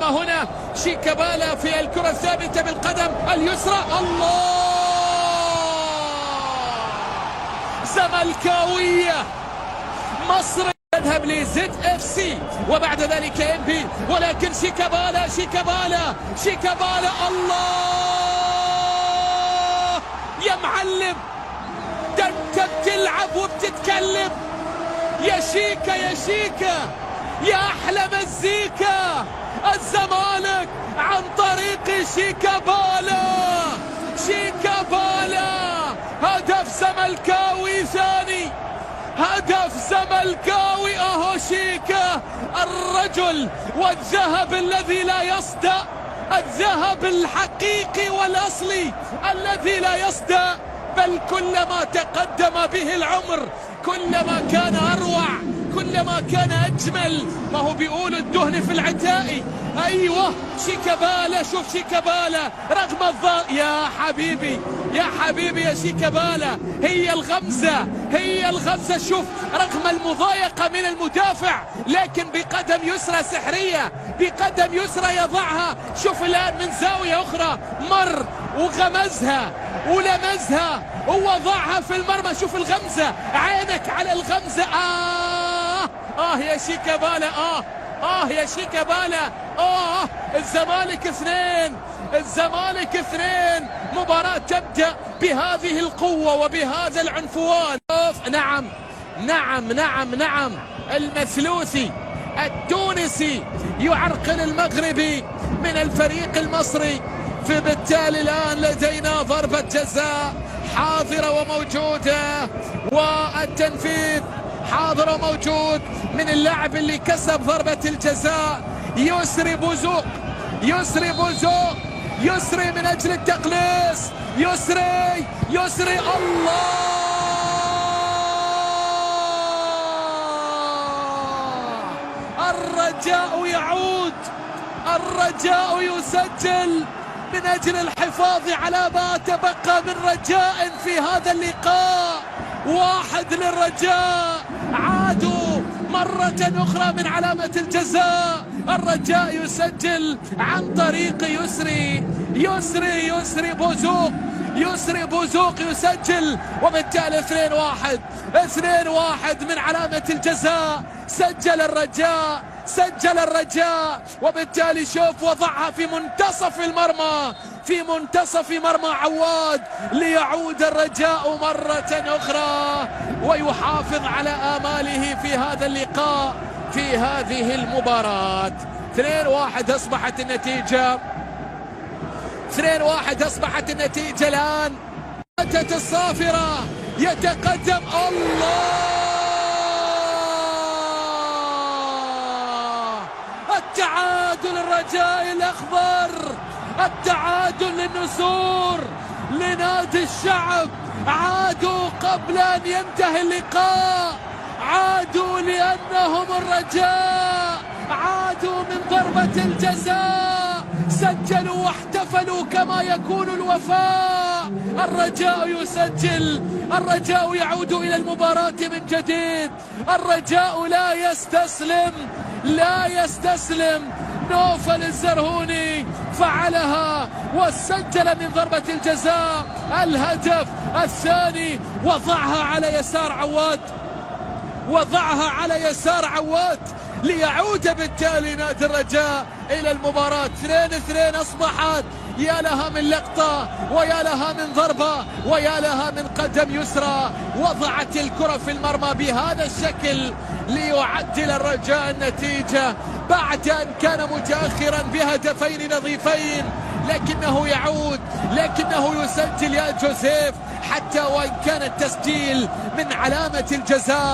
المرمى هنا. شيكابالا في الكرة الثابتة بالقدم اليسرى. الله، زملكاوية مصر تذهب لزد اف سي وبعد ذلك انبي، ولكن شيكابالا الله يا معلم، ده انت بتلعب وبتتكلم يا شيكا يا احلى مزيكا. الزمالك عن طريق شيكابالا، هدف زملكاوي ثاني، هدف زملكاوي. اهو شيكا الرجل والذهب الذي لا يصدأ، الذهب الحقيقي والأصلي الذي لا يصدأ، بل كلما تقدم به العمر كلما كان أروع، كلما كان أجمل. ما هو بيقول الدهن في العتاء. أيوة شيكابالا، شوف شيكابالا رغم الضغط. يا حبيبي يا شيكابالا، هي الغمزة. شوف رغم المضايقة من المدافع، لكن بقدم يسرى سحرية، بقدم يسرى يضعها. شوف الآن من زاوية أخرى مر وغمزها ولمزها ووضعها في المرمى. شوف الغمزة، عينك على الغمزة. يا شيكابالا، يا شيكابالا. الزمالك 2. مباراة تبدأ بهذه القوة وبهذا العنفوان. نعم المثلوثي التونسي يعرقل المغربي من الفريق المصري. فبالتالي الآن لدينا ضربة جزاء حاضرة وموجودة، والتنفيذ حاضر وموجود من اللاعب اللي كسب ضربة الجزاء. يسري بوزوق من أجل التقليص. يسري الله، الرجاء يعود، الرجاء يسجل من أجل الحفاظ على ما تبقى من رجاء في هذا اللقاء. 1 للرجاء، عادوا مرة أخرى من علامة الجزاء. الرجاء يسجل عن طريق يسري بوزوق يسجل، وبالتالي 2-1 من علامة الجزاء. سجل الرجاء، وبالتالي شوف وضعها في منتصف مرمى عواد، ليعود الرجاء مرة أخرى ويحافظ على آماله في هذا اللقاء، في هذه المباراة. 2-1 أصبحت النتيجة. 2-1 أصبحت النتيجة الآن. أتت الصافرة، يتقدم. الله، التعادل الرجاء الأخضر، التعادل للنسور لنادي الشعب. عادوا قبل أن ينتهي اللقاء، عادوا لأنهم الرجاء، عادوا من ضربة الجزاء، سجلوا واحتفلوا كما يكون الوفاء. الرجاء يسجل، الرجاء يعود إلى المباراة من جديد. الرجاء لا يستسلم. نوفل الزرهوني فعلها وسجل من ضربة الجزاء الهدف الثاني. وضعها على يسار عواد ليعود بالتالي نادي الرجاء إلى المباراة. 2-2 أصبحت. يا لها من لقطة، ويا لها من ضربة، ويا لها من قدم يسرى وضعت الكرة في المرمى بهذا الشكل ليعدل الرجاء النتيجة بعد أن كان متأخرا بهدفين نظيفين. لكنه يعود، لكنه يسجل يا جوزيف، حتى وإن كان التسجيل من علامة الجزاء.